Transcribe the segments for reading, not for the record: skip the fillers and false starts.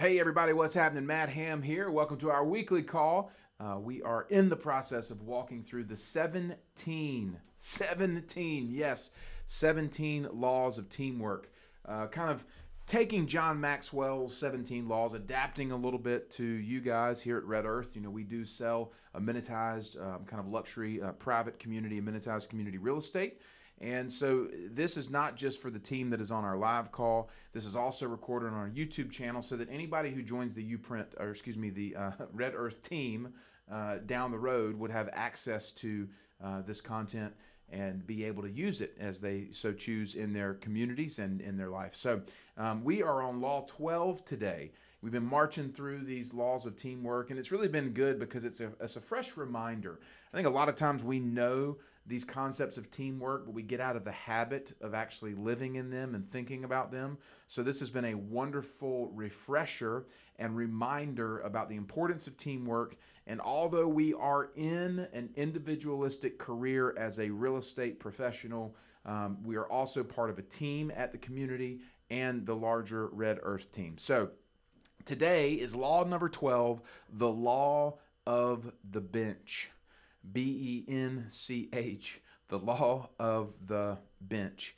Hey everybody, what's happening? Matt Ham here. Welcome to our weekly call. We are in the process of walking through the 17 laws of teamwork. Kind of taking John Maxwell's 17 laws, adapting a little bit to you guys here at Red Earth. You know, we do sell amenitized, kind of luxury, private community, amenitized community real estate. And so this is not just for the team that is on our live call. This is also recorded on our YouTube channel so that anybody who joins the the Red Earth team down the road would have access to this content and be able to use it as they so choose in their communities and in their life. So we are on Law 12 today. We've been marching through these laws of teamwork, and it's really been good because it's a fresh reminder. I think a lot of times we know these concepts of teamwork, but we get out of the habit of actually living in them and thinking about them. So this has been a wonderful refresher and reminder about the importance of teamwork. And although we are in an individualistic career as a real estate professional, we are also part of a team at the community and the larger Red Earth team. So today is law number 12, the law of the bench. BENCH, the law of the bench.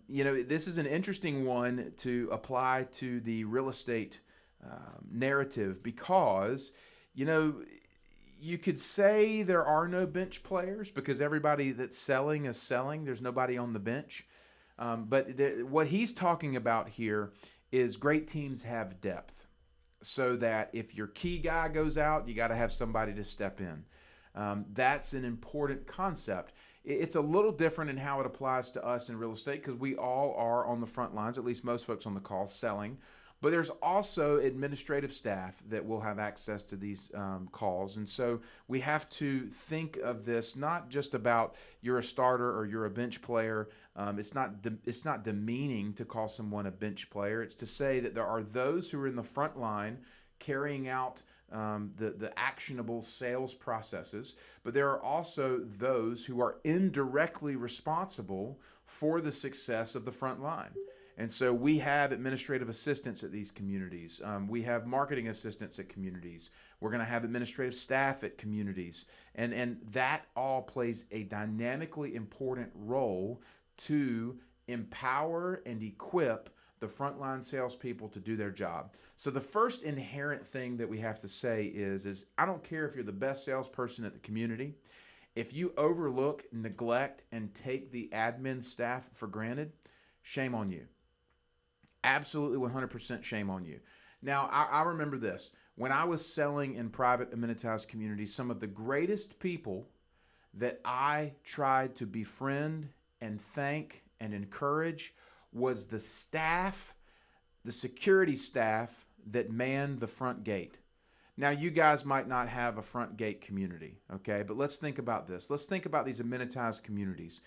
This is an interesting one to apply to the real estate narrative because, you know, you could say there are no bench players because everybody that's selling is selling. There's nobody on the bench. What he's talking about here is great teams have depth so that if your key guy goes out, you got to have somebody to step in. That's an important concept. It's a little different in how it applies to us in real estate because we all are on the front lines, at least most folks on the call, selling. But there's also administrative staff that will have access to these calls. And so we have to think of this not just about you're a starter or you're a bench player. It's not demeaning to call someone a bench player. It's to say that there are those who are in the front line carrying out the actionable sales processes, but there are also those who are indirectly responsible for the success of the front line. And so we have administrative assistants at these communities. We have marketing assistants at communities. We're going to have administrative staff at communities. And that all plays a dynamically important role to empower and equip the frontline salespeople to do their job. So the first inherent thing that we have to say is I don't care if you're the best salesperson at the community. If you overlook, neglect, and take the admin staff for granted, shame on you. Absolutely 100% shame on you. Now, I remember this. When I was selling in private amenitized communities, some of the greatest people that I tried to befriend and thank and encourage was the staff, the security staff that manned the front gate. Now, you guys might not have a front gate community, okay? But let's think about this. Let's think about these amenitized communities.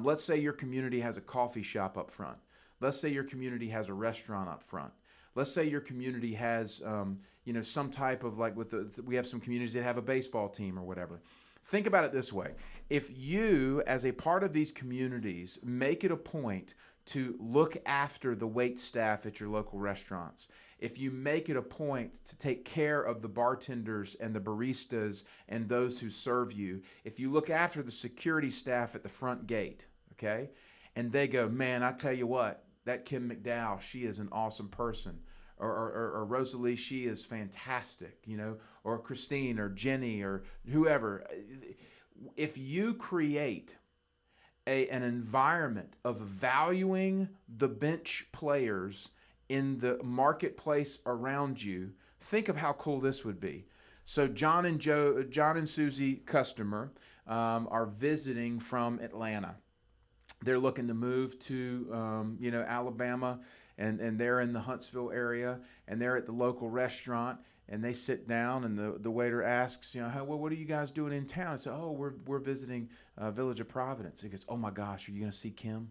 Let's say your community has a coffee shop up front. Let's say your community has a restaurant up front. Let's say your community has, some type of we have some communities that have a baseball team or whatever. Think about it this way. If you, as a part of these communities, make it a point to look after the wait staff at your local restaurants, if you make it a point to take care of the bartenders and the baristas and those who serve you, if you look after the security staff at the front gate, okay, and they go, man, I tell you what, that Kim McDowell, she is an awesome person. Or Rosalie, she is fantastic, or Christine or Jenny or whoever. If you create an environment of valuing the bench players in the marketplace around you, think of how cool this would be. So John and Susie customer are visiting from Atlanta. They're looking to move to Alabama, and they're in the Huntsville area, and they're at the local restaurant, and they sit down, and the waiter asks, what are you guys doing in town? I say, oh, we're visiting Village of Providence. He goes, oh my gosh, are you going to see Kim?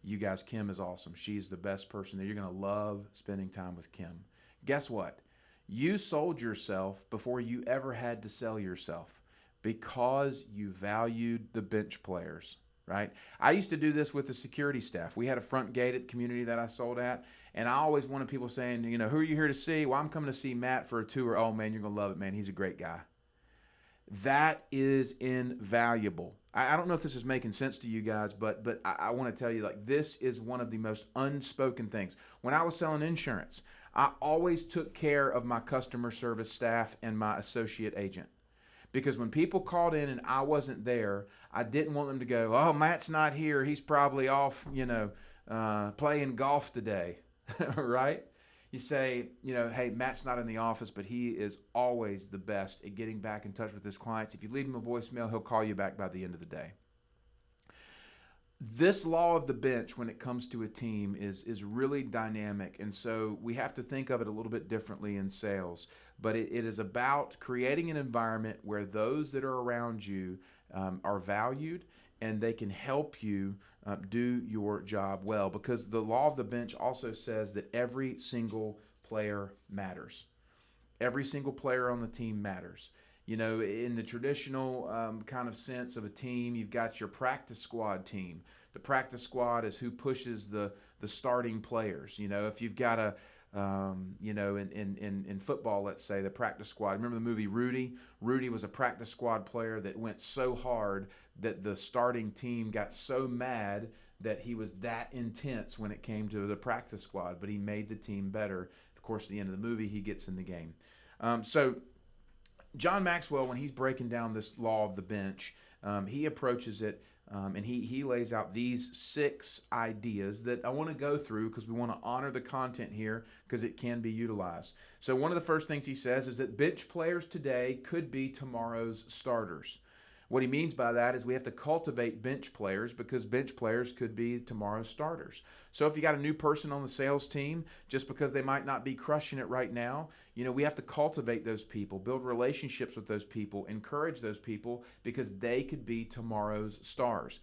You guys, Kim is awesome. She's the best person there. You're going to love spending time with Kim. Guess what? You sold yourself before you ever had to sell yourself because you valued the bench players. right? I used to do this with the security staff. We had a front gate at the community that I sold at, and I always wanted people saying, who are you here to see? Well, I'm coming to see Matt for a tour. Oh, man, you're going to love it, man. He's a great guy. That is invaluable. I don't know if this is making sense to you guys, but I want to tell you, like, this is one of the most unspoken things. When I was selling insurance, I always took care of my customer service staff and my associate agent. Because when people called in and I wasn't there, I didn't want them to go, oh, Matt's not here. He's probably off, playing golf today, right? You say, hey, Matt's not in the office, but he is always the best at getting back in touch with his clients. If you leave him a voicemail, he'll call you back by the end of the day. This law of the bench, when it comes to a team, is really dynamic, and so we have to think of it a little bit differently in sales. But it is about creating an environment where those that are around you are valued, and they can help you do your job well. Because the law of the bench also says that every single player matters. Every single player on the team matters. In the traditional kind of sense of a team, you've got your practice squad team. The practice squad is who pushes the starting players. If you've got in football, let's say, the practice squad. Remember the movie Rudy? Rudy was a practice squad player that went so hard that the starting team got so mad that he was that intense when it came to the practice squad, but he made the team better. Of course, at the end of the movie, he gets in the game. So John Maxwell, when he's breaking down this law of the bench, he approaches it and he lays out these 6 ideas that I want to go through because we want to honor the content here because it can be utilized. So one of the first things he says is that bench players today could be tomorrow's starters. What he means by that is we have to cultivate bench players because bench players could be tomorrow's starters. So if you got a new person on the sales team, just because they might not be crushing it right now, we have to cultivate those people, build relationships with those people, encourage those people because they could be tomorrow's stars.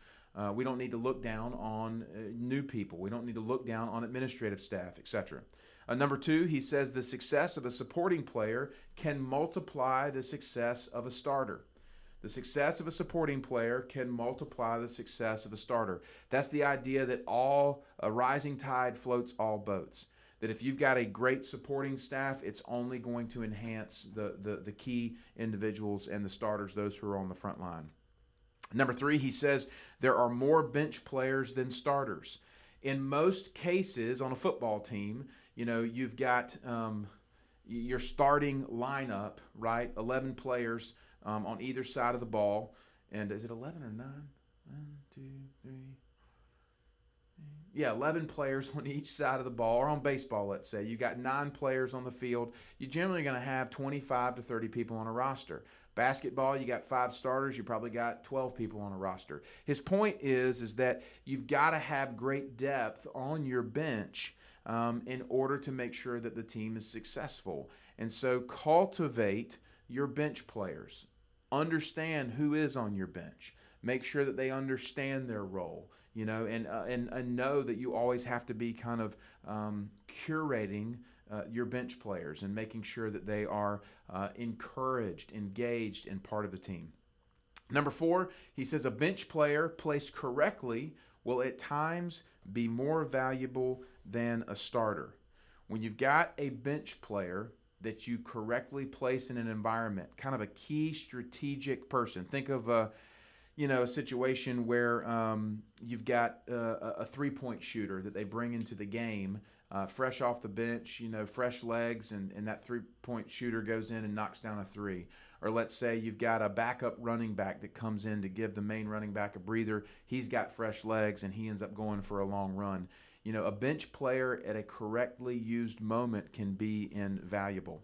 We don't need to look down on new people. We don't need to look down on administrative staff, etc. Number 2, he says the success of a supporting player can multiply the success of a starter. The success of a supporting player can multiply the success of a starter. That's the idea that a rising tide floats all boats. That if you've got a great supporting staff, it's only going to enhance the key individuals and the starters, those who are on the front line. Number 3, he says there are more bench players than starters. In most cases on a football team, you've got your starting lineup, right? 11 players on either side of the ball. And is it 11 or 9? 1, 2, 3. Yeah, 11 players on each side of the ball, or on baseball, let's say. You got 9 players on the field. You're generally going to have 25 to 30 people on a roster. Basketball, you got 5 starters. You probably got 12 people on a roster. His point is that you've got to have great depth on your bench in order to make sure that the team is successful. And so cultivate your bench players. Understand who is on your bench. Make sure that they understand their role, and know that you always have to be kind of curating your bench players and making sure that they are encouraged, engaged, and part of the team. Number 4, he says a bench player placed correctly will at times be more valuable than a starter. When you've got a bench player that you correctly place in an environment, kind of a key strategic person. Think of a situation where you've got a three-point shooter that they bring into the game, fresh off the bench, fresh legs, and that three-point shooter goes in and knocks down a 3. Or let's say you've got a backup running back that comes in to give the main running back a breather. He's got fresh legs, and he ends up going for a long run. A bench player at a correctly used moment can be invaluable.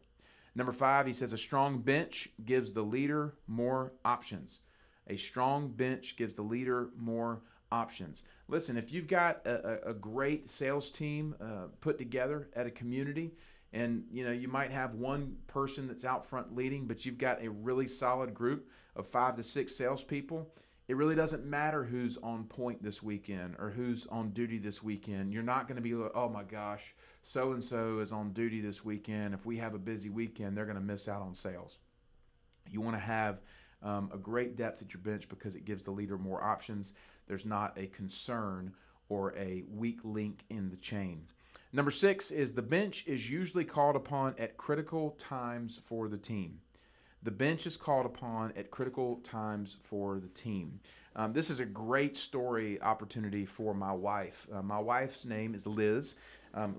Number 5, he says a strong bench gives the leader more options. A strong bench gives the leader more options. Listen, if you've got a great sales team put together at a community, and you might have one person that's out front leading, but you've got a really solid group of 5 to 6 salespeople, it really doesn't matter who's on point this weekend or who's on duty this weekend. You're not going to be like, oh my gosh, so-and-so is on duty this weekend. If we have a busy weekend, they're going to miss out on sales. You want to have a great depth at your bench because it gives the leader more options. there's not a concern or a weak link in the chain. Number 6 is the bench is usually called upon at critical times for the team. The bench is called upon at critical times for the team. This is a great story opportunity for my wife. My wife's name is Liz.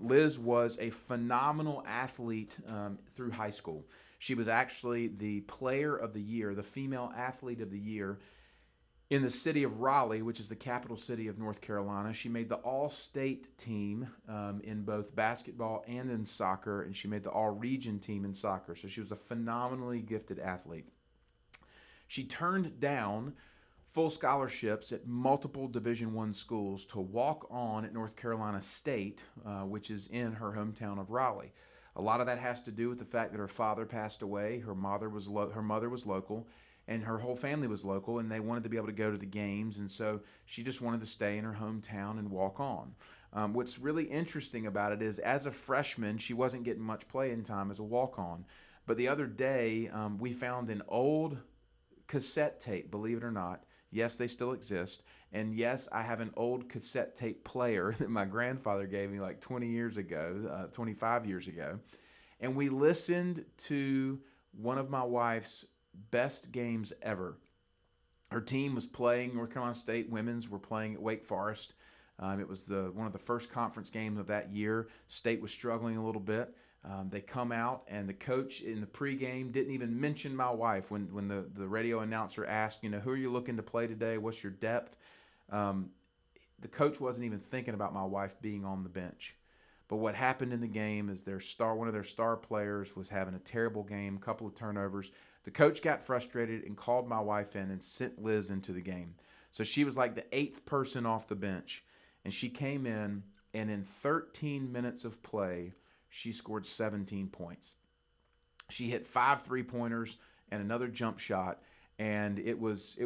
Liz was a phenomenal athlete through high school. She was actually the player of the year, the female athlete of the year in the city of Raleigh, which is the capital city of North Carolina. She made the all-state team in both basketball and in soccer, and she made the all-region team in soccer. So she was a phenomenally gifted athlete. She turned down full scholarships at multiple Division I schools to walk on at North Carolina State, which is in her hometown of Raleigh. A lot of that has to do with the fact that her father passed away, her mother was local, and her whole family was local, and they wanted to be able to go to the games, and so she just wanted to stay in her hometown and walk on. What's really interesting about it is, as a freshman, she wasn't getting much playing time as a walk-on. But the other day, we found an old cassette tape, believe it or not. Yes, they still exist. And yes, I have an old cassette tape player that my grandfather gave me like 20 years ago, 25 years ago. And we listened to one of my wife's best games ever. Her team was playing, North Carolina State women's were playing at Wake Forest. It was one of the first conference games of that year. State was struggling a little bit. They come out, and the coach in the pregame didn't even mention my wife when the radio announcer asked, who are you looking to play today? What's your depth? The coach wasn't even thinking about my wife being on the bench. But what happened in the game is one of their star players was having a terrible game, a couple of turnovers. The coach got frustrated and called my wife in and sent Liz into the game. So she was like the 8th person off the bench. And she came in, and in 13 minutes of play, she scored 17 points. She hit 5 3-pointers and another jump shot. And it was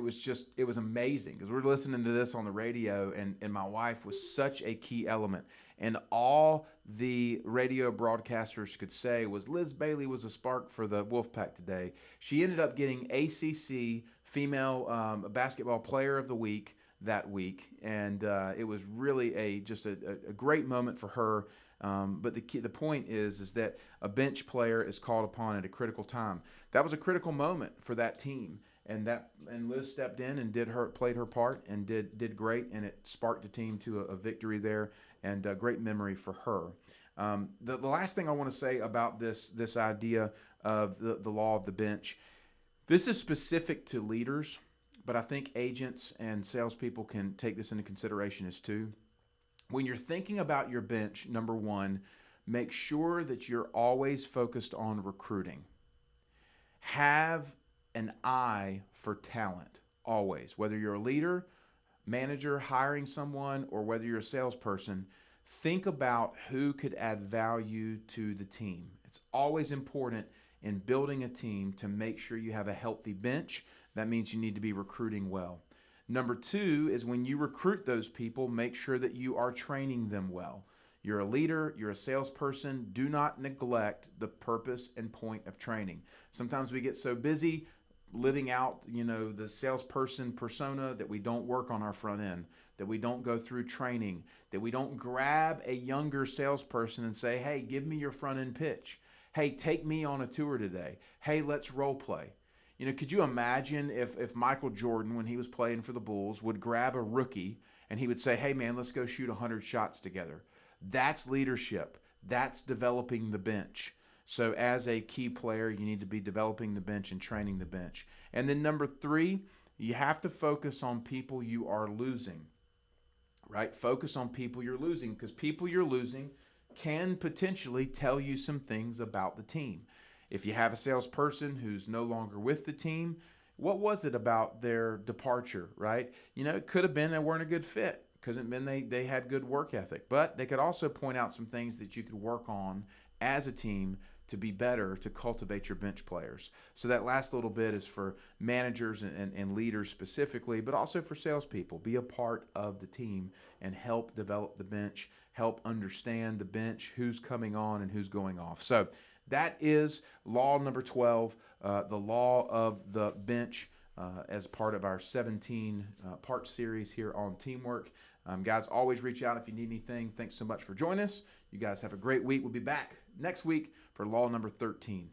amazing, because we're listening to this on the radio, and my wife was such a key element. And all the radio broadcasters could say was Liz Bailey was a spark for the Wolfpack today. She ended up getting ACC Female Basketball Player of the Week that week, and it was really just a great moment for her. But the point is that a bench player is called upon at a critical time. That was a critical moment for that team. And Liz stepped in and played her part and did great, and it sparked the team to a victory there, and a great memory for her. The last thing I want to say about this idea of the law of the bench, this is specific to leaders, but I think agents and salespeople can take this into consideration as too. When you're thinking about your bench, number one, make sure that you're always focused on recruiting. Have an eye for talent, always. Whether you're a leader, manager, hiring someone, or whether you're a salesperson, think about who could add value to the team. It's always important in building a team to make sure you have a healthy bench. That means you need to be recruiting well. Number 2 is when you recruit those people, make sure that you are training them well. You're a leader, you're a salesperson, do not neglect the purpose and point of training. Sometimes we get so busy living out, the salesperson persona that we don't work on our front end, that we don't go through training, that we don't grab a younger salesperson and say, hey, give me your front end pitch. Hey, take me on a tour today. Hey, let's role play. Could you imagine if Michael Jordan, when he was playing for the Bulls, would grab a rookie and he would say, hey man, let's go shoot 100 shots together. That's leadership. That's developing the bench. So as a key player, you need to be developing the bench and training the bench. And then number 3, you have to focus on people you are losing, right? Focus on people you're losing, because people you're losing can potentially tell you some things about the team. If you have a salesperson who's no longer with the team, what was it about their departure, right? It could have been they weren't a good fit. Could have been they had good work ethic. But they could also point out some things that you could work on as a team to be better, to cultivate your bench players. So that last little bit is for managers and leaders specifically, but also for salespeople. Be a part of the team and help develop the bench, help understand the bench, who's coming on and who's going off. So that is law number 12, the law of the bench. as part of our 17 part series here on teamwork. Guys, always reach out if you need anything. Thanks so much for joining us. You guys have a great week. We'll be back next week for law number 13.